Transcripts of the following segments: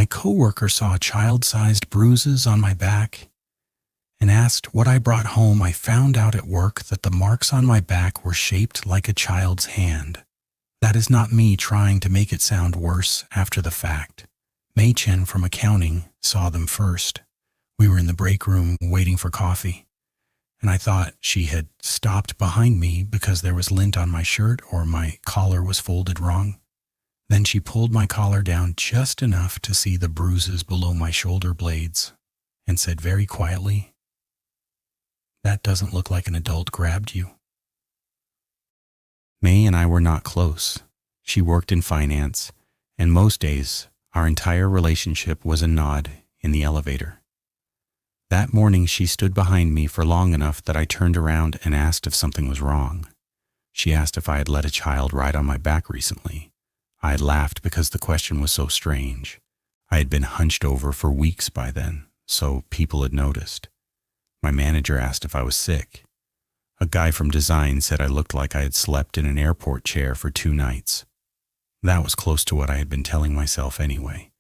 My coworker saw child-sized bruises on my back and asked what I brought home. I found out at work that the marks on my back were shaped like a child's hand. That is not me trying to make it sound worse after the fact. Mei Chen from accounting saw them first. We were in the break room waiting for coffee, and I thought she had stopped behind me because there was lint on my shirt or my collar was folded wrong. Then she pulled my collar down just enough to see the bruises below my shoulder blades and said very quietly, "That doesn't look like an adult grabbed you." May and I were not close. She worked in finance, and most days our entire relationship was a nod in the elevator. That morning she stood behind me for long enough that I turned around and asked if something was wrong. She asked if I had let a child ride on my back recently. I had laughed because the question was so strange. I had been hunched over for weeks by then, so people had noticed. My manager asked if I was sick. A guy from design said I looked like I had slept in an airport chair for 2 nights. That was close to what I had been telling myself anyway.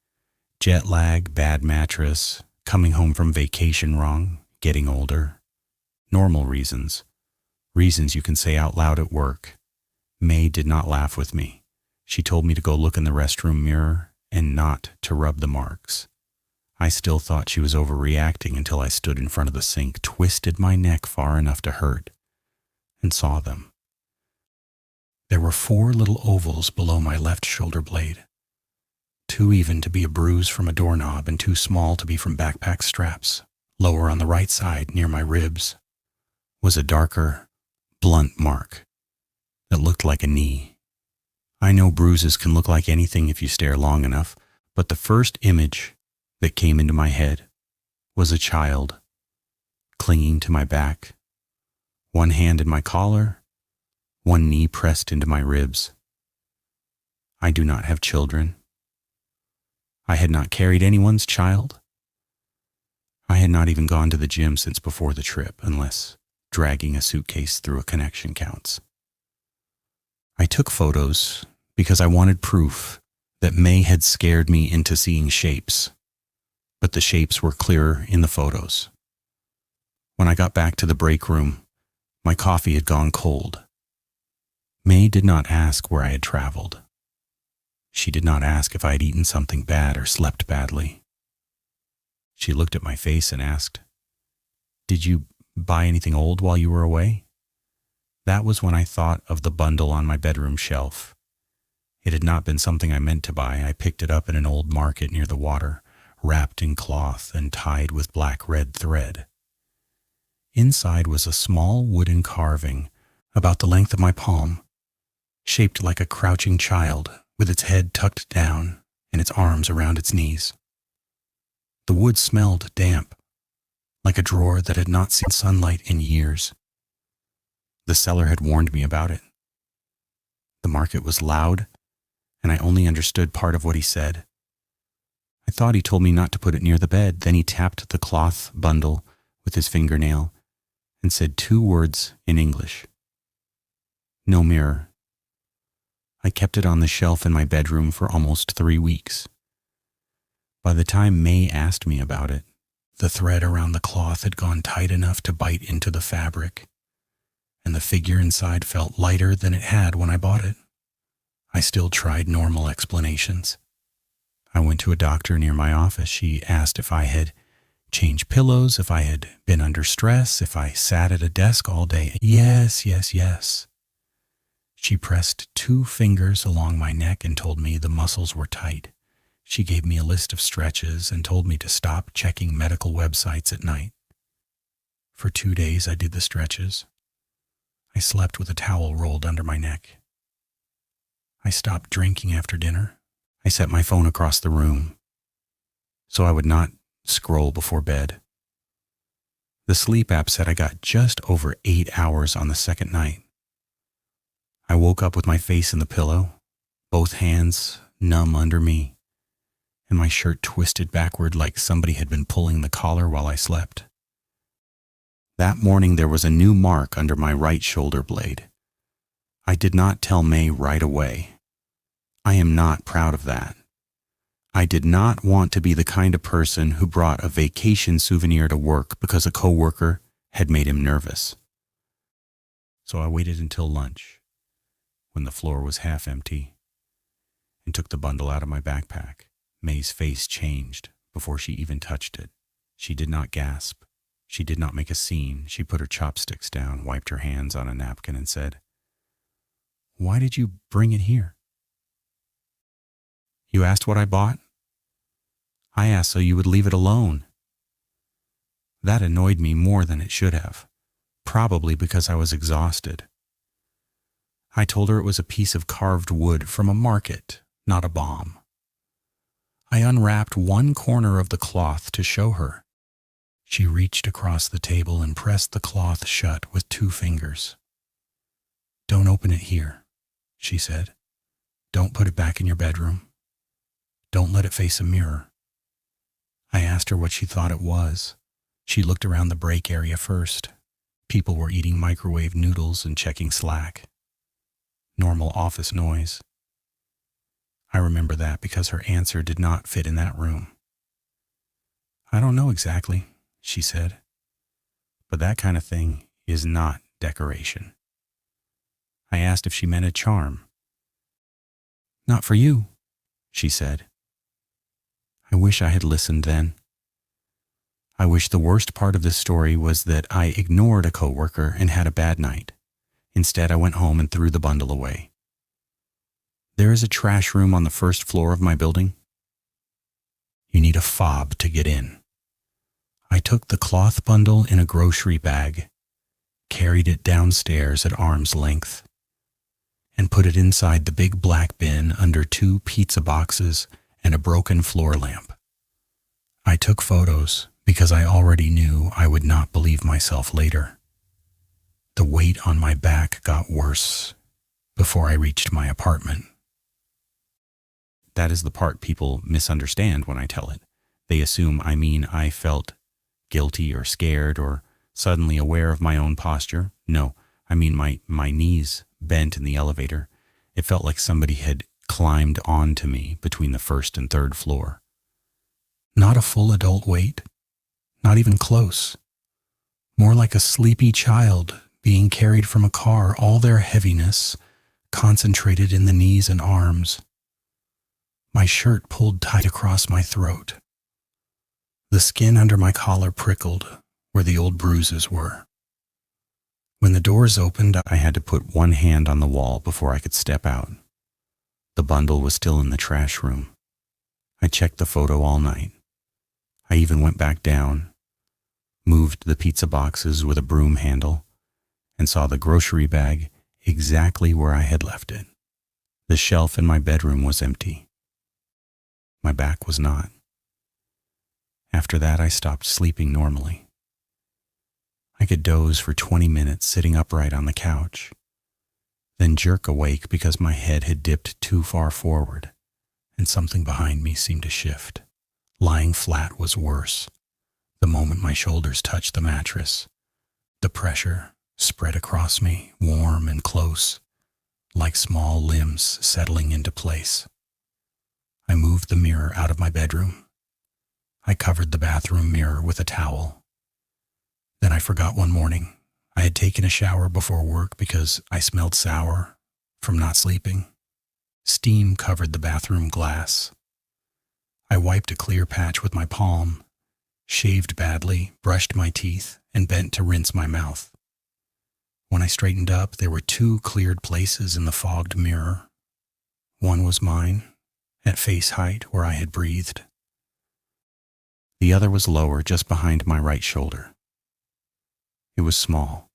Jet lag, bad mattress, coming home from vacation wrong, getting older. Normal reasons. Reasons you can say out loud at work. May did not laugh with me. She told me to go look in the restroom mirror and not to rub the marks. I still thought she was overreacting until I stood in front of the sink, twisted my neck far enough to hurt, and saw them. There were 4 little ovals below my left shoulder blade. 2 even to be a bruise from a doorknob and 2 small to be from backpack straps. Lower on the right side, near my ribs, was a darker, blunt mark that looked like a knee. I know bruises can look like anything if you stare long enough, but the first image that came into my head was a child clinging to my back, 1 hand in my collar, 1 knee pressed into my ribs. I do not have children. I had not carried anyone's child. I had not even gone to the gym since before the trip, unless dragging a suitcase through a connection counts. I took photos because I wanted proof that May had scared me into seeing shapes, but the shapes were clearer in the photos. When I got back to the break room, my coffee had gone cold. May did not ask where I had traveled. She did not ask if I had eaten something bad or slept badly. She looked at my face and asked, "Did you buy anything old while you were away?" That was when I thought of the bundle on my bedroom shelf. It had not been something I meant to buy. I picked it up in an old market near the water, wrapped in cloth and tied with black red thread. Inside was a small wooden carving about the length of my palm, shaped like a crouching child with its head tucked down and its arms around its knees. The wood smelled damp, like a drawer that had not seen sunlight in years. The seller had warned me about it. The market was loud, and I only understood part of what he said. I thought he told me not to put it near the bed. Then he tapped the cloth bundle with his fingernail and said 2 words in English. "No mirror." I kept it on the shelf in my bedroom for almost 3 weeks. By the time May asked me about it, the thread around the cloth had gone tight enough to bite into the fabric, and the figure inside felt lighter than it had when I bought it. I still tried normal explanations. I went to a doctor near my office. She asked if I had changed pillows, if I had been under stress, if I sat at a desk all day. Yes. She pressed 2 fingers along my neck and told me the muscles were tight. She gave me a list of stretches and told me to stop checking medical websites at night. For 2 days I did the stretches. I slept with a towel rolled under my neck. I stopped drinking after dinner. I set my phone across the room so I would not scroll before bed. The sleep app said I got just over 8 hours on the second night. I woke up with my face in the pillow, both hands numb under me, and my shirt twisted backward like somebody had been pulling the collar while I slept. That morning there was a new mark under my right shoulder blade. I did not tell May right away. I am not proud of that. I did not want to be the kind of person who brought a vacation souvenir to work because a coworker had made him nervous. So I waited until lunch, when the floor was half empty, and took the bundle out of my backpack. May's face changed before she even touched it. She did not gasp. She did not make a scene. She put her chopsticks down, wiped her hands on a napkin, and said, "Why did you bring it here?" "You asked what I bought?" "I asked so you would leave it alone." That annoyed me more than it should have, probably because I was exhausted. I told her it was a piece of carved wood from a market, not a bomb. I unwrapped one corner of the cloth to show her. She reached across the table and pressed the cloth shut with 2 fingers. "Don't open it here," she said. "Don't put it back in your bedroom. Don't let it face a mirror." I asked her what she thought it was. She looked around the break area first. People were eating microwave noodles and checking Slack. Normal office noise. I remember that because her answer did not fit in that room. "I don't know exactly," she said. "But that kind of thing is not decoration." I asked if she meant a charm. "Not for you," she said. I wish I had listened then. I wish the worst part of this story was that I ignored a coworker and had a bad night. Instead, I went home and threw the bundle away. There is a trash room on the first floor of my building. You need a fob to get in. I took the cloth bundle in a grocery bag, carried it downstairs at arm's length, and put it inside the big black bin under 2 pizza boxes and a broken floor lamp. I took photos because I already knew I would not believe myself later. The weight on my back got worse before I reached my apartment. That is the part people misunderstand when I tell it. They assume I mean I felt guilty or scared or suddenly aware of my own posture. No, I mean my knees bent in the elevator. It felt like somebody had climbed onto me between the 1st and 3rd floor. Not a full adult weight, not even close. More like a sleepy child being carried from a car, all their heaviness concentrated in the knees and arms. My shirt pulled tight across my throat. The skin under my collar prickled where the old bruises were. When the doors opened, I had to put one hand on the wall before I could step out. The bundle was still in the trash room. I checked the photo all night. I even went back down, moved the pizza boxes with a broom handle, and saw the grocery bag exactly where I had left it. The shelf in my bedroom was empty. My back was not. After that, I stopped sleeping normally. I could doze for 20 minutes sitting upright on the couch, then jerk awake because my head had dipped too far forward, and something behind me seemed to shift. Lying flat was worse. The moment my shoulders touched the mattress, the pressure spread across me, warm and close, like small limbs settling into place. I moved the mirror out of my bedroom. I covered the bathroom mirror with a towel. Then I forgot one morning. I had taken a shower before work because I smelled sour from not sleeping. Steam covered the bathroom glass. I wiped a clear patch with my palm, shaved badly, brushed my teeth, and bent to rinse my mouth. When I straightened up, there were 2 cleared places in the fogged mirror. One was mine, at face height where I had breathed. The other was lower, just behind my right shoulder. It was small.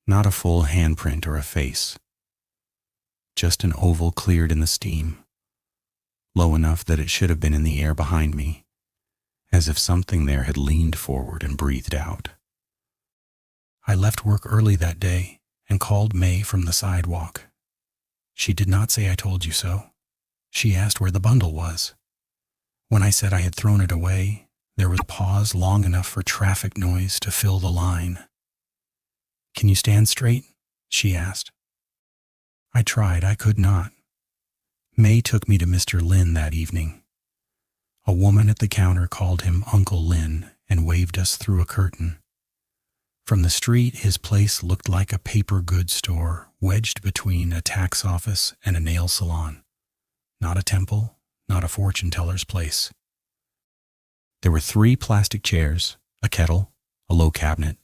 Not a full handprint or a face. Just an oval cleared in the steam, low enough that it should have been in the air behind me, as if something there had leaned forward and breathed out. I left work early that day and called May from the sidewalk. She did not say I told you so. She asked where the bundle was. When I said I had thrown it away, there was a pause long enough for traffic noise to fill the line. "Can you stand straight?" she asked. I tried. I could not. May took me to Mr. Lin that evening. A woman at the counter called him Uncle Lin and waved us through a curtain. From the street, his place looked like a paper goods store wedged between a tax office and a nail salon. Not a temple, not a fortune teller's place. There were 3 plastic chairs, a kettle, a low cabinet,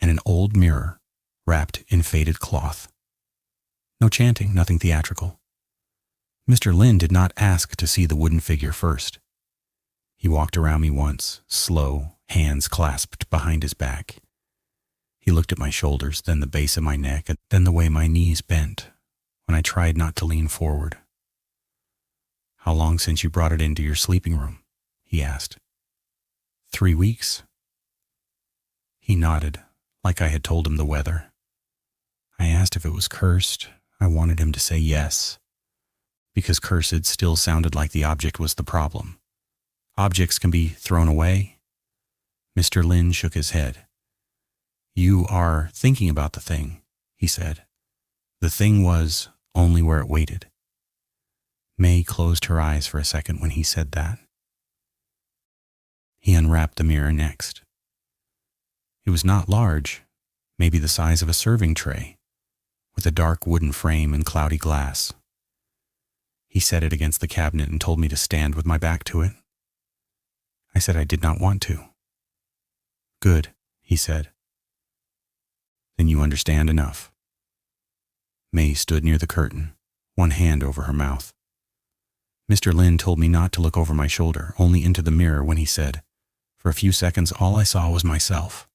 and an old mirror wrapped in faded cloth. No chanting, nothing theatrical. Mr. Lin did not ask to see the wooden figure first. He walked around me once, slow, hands clasped behind his back. He looked at my shoulders, then the base of my neck, and then the way my knees bent when I tried not to lean forward. "How long since you brought it into your sleeping room?" he asked. 3 weeks. He nodded, like I had told him the weather. I asked if it was cursed. I wanted him to say yes, because cursed still sounded like the object was the problem. Objects can be thrown away. Mr. Lin shook his head. "You are thinking about the thing," he said. The thing was only where it waited. May closed her eyes for a second when he said that. He unwrapped the mirror next. It was not large, maybe the size of a serving tray, with a dark wooden frame and cloudy glass. He set it against the cabinet and told me to stand with my back to it. I said I did not want to. "Good," he said. "Then you understand enough." May stood near the curtain, one hand over her mouth. Mr. Lin told me not to look over my shoulder, only into the mirror when he said, for a few seconds all I saw was myself.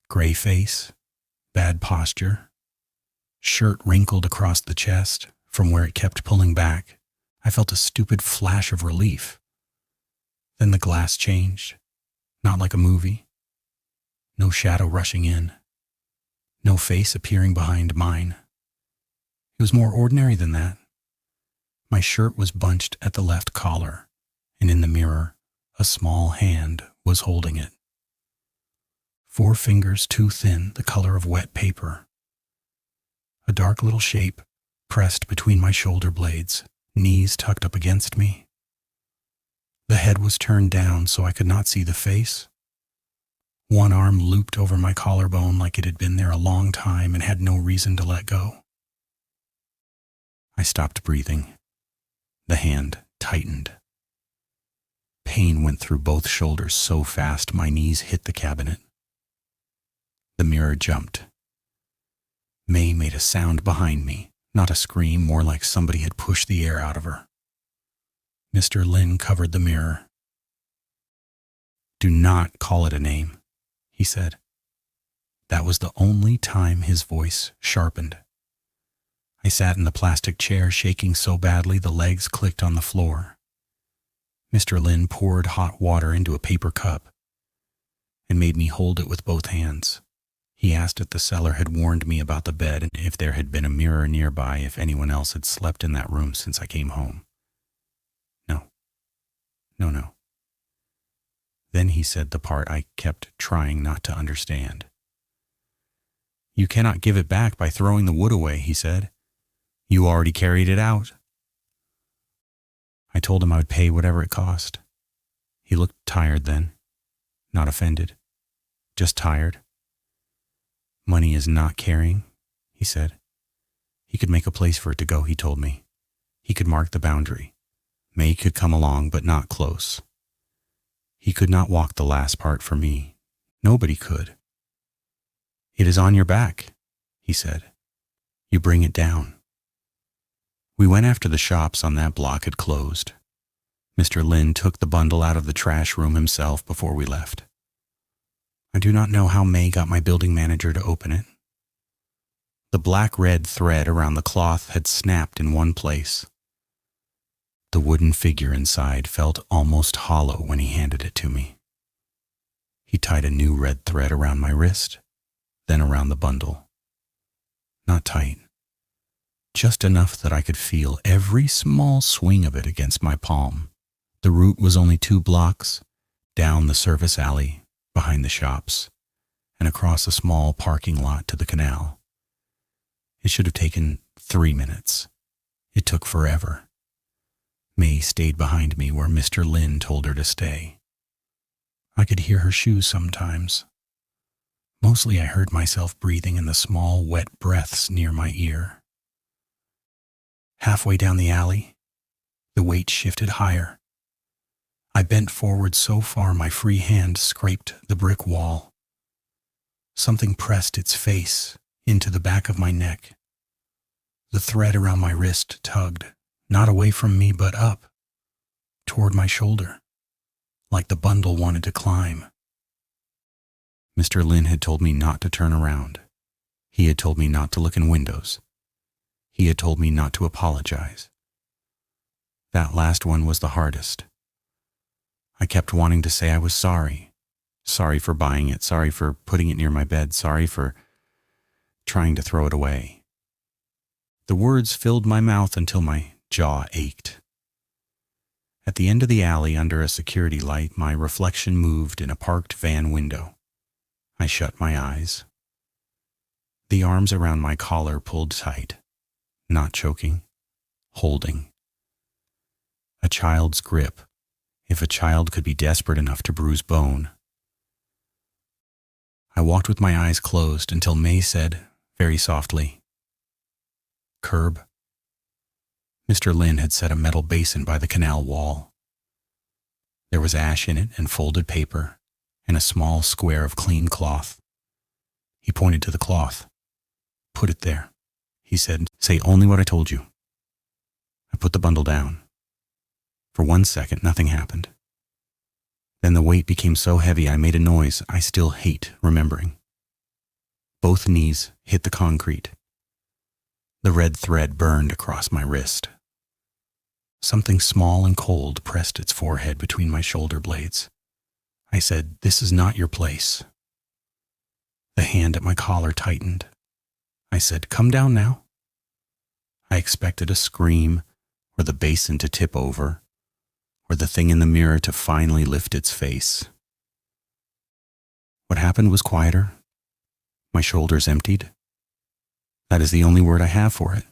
Gray face, bad posture, shirt wrinkled across the chest from where it kept pulling back. I felt a stupid flash of relief. Then the glass changed, not like a movie. No shadow rushing in. No face appearing behind mine. It was more ordinary than that. My shirt was bunched at the left collar, and in the mirror, a small hand was holding it. 4 fingers too thin, the color of wet paper. A dark little shape pressed between my shoulder blades, knees tucked up against me. The head was turned down so I could not see the face. One arm looped over my collarbone like it had been there a long time and had no reason to let go. I stopped breathing. The hand tightened. Pain went through both shoulders so fast my knees hit the cabinet. The mirror jumped. May made a sound behind me, not a scream, more like somebody had pushed the air out of her. Mr. Lin covered the mirror. "Do not call it a name," he said. That was the only time his voice sharpened. I sat in the plastic chair, shaking so badly the legs clicked on the floor. Mr. Lin poured hot water into a paper cup and made me hold it with both hands. He asked if the seller had warned me about the bed and if there had been a mirror nearby if anyone else had slept in that room since I came home. No. Then he said the part I kept trying not to understand. "You cannot give it back by throwing the wood away," he said. "You already carried it out." I told him I would pay whatever it cost. He looked tired then, not offended, just tired. "Money is not carrying," he said. He could make a place for it to go, he told me. He could mark the boundary. May could come along, but not close. He could not walk the last part for me. Nobody could. "It is on your back," he said. "You bring it down." We went after the shops on that block had closed. Mr. Lin took the bundle out of the trash room himself before we left. I do not know how May got my building manager to open it. The black-red thread around the cloth had snapped in one place. The wooden figure inside felt almost hollow when he handed it to me. He tied a new red thread around my wrist, then around the bundle. Not tight, just enough that I could feel every small swing of it against my palm. The route was only 2 blocks, down the service alley, behind the shops, and across a small parking lot to the canal. It should have taken 3 minutes. It took forever. May stayed behind me where Mr. Lin told her to stay. I could hear her shoes sometimes. Mostly I heard myself breathing in the small, wet breaths near my ear. Halfway down the alley, the weight shifted higher. I bent forward so far my free hand scraped the brick wall. Something pressed its face into the back of my neck. The thread around my wrist tugged, not away from me but up, toward my shoulder, like the bundle wanted to climb. Mr. Lin had told me not to turn around. He had told me not to look in windows. He had told me not to apologize. That last one was the hardest. I kept wanting to say I was sorry. Sorry for buying it, sorry for putting it near my bed, sorry for trying to throw it away. The words filled my mouth until my jaw ached. At the end of the alley under a security light, my reflection moved in a parked van window. I shut my eyes. The arms around my collar pulled tight, not choking, holding. A child's grip, if a child could be desperate enough to bruise bone. I walked with my eyes closed until May said, very softly, "Curb." Mr. Lin had set a metal basin by the canal wall. There was ash in it and folded paper and a small square of clean cloth. He pointed to the cloth. "Put it there," he said. "Say only what I told you." I put the bundle down. For 1 second, nothing happened. Then the weight became so heavy I made a noise I still hate remembering. Both knees hit the concrete. The red thread burned across my wrist. Something small and cold pressed its forehead between my shoulder blades. I said, "This is not your place." The hand at my collar tightened. I said, "Come down now." I expected a scream, or the basin to tip over, or the thing in the mirror to finally lift its face. What happened was quieter. My shoulders emptied. That is the only word I have for it.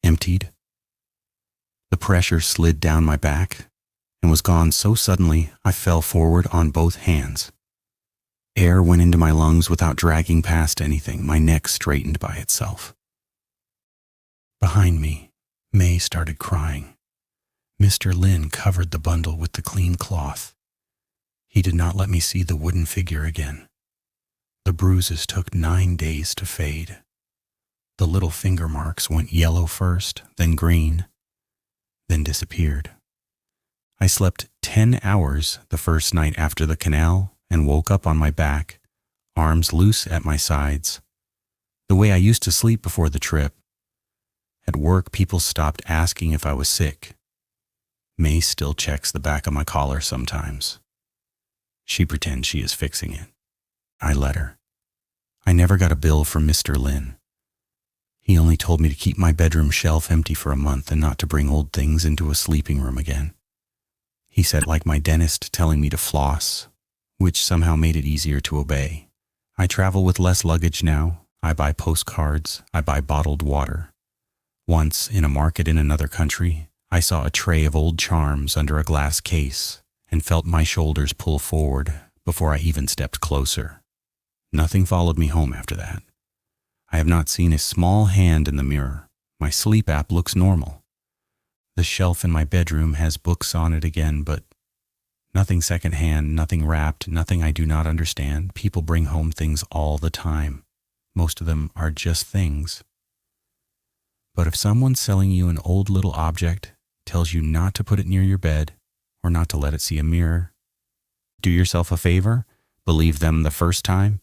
Emptied. The pressure slid down my back and was gone so suddenly I fell forward on both hands. Air went into my lungs without dragging past anything. My neck straightened by itself. Behind me, May started crying. Mr. Lin covered the bundle with the clean cloth. He did not let me see the wooden figure again. The bruises took 9 days to fade. The little finger marks went yellow first, then green, then disappeared. I slept 10 hours the first night after the canal and woke up on my back, arms loose at my sides, the way I used to sleep before the trip. At work, people stopped asking if I was sick. May still checks the back of my collar sometimes. She pretends she is fixing it. I let her. I never got a bill from Mr. Lin. He only told me to keep my bedroom shelf empty for a month and not to bring old things into a sleeping room again. He said, like my dentist telling me to floss, which somehow made it easier to obey. I travel with less luggage now. I buy postcards. I buy bottled water. Once, in a market in another country, I saw a tray of old charms under a glass case and felt my shoulders pull forward before I even stepped closer. Nothing followed me home after that. I have not seen a small hand in the mirror. My sleep app looks normal. The shelf in my bedroom has books on it again, but nothing secondhand, nothing wrapped, nothing I do not understand. People bring home things all the time. Most of them are just things. But if someone selling you an old little object tells you not to put it near your bed or not to let it see a mirror, do yourself a favor, believe them the first time,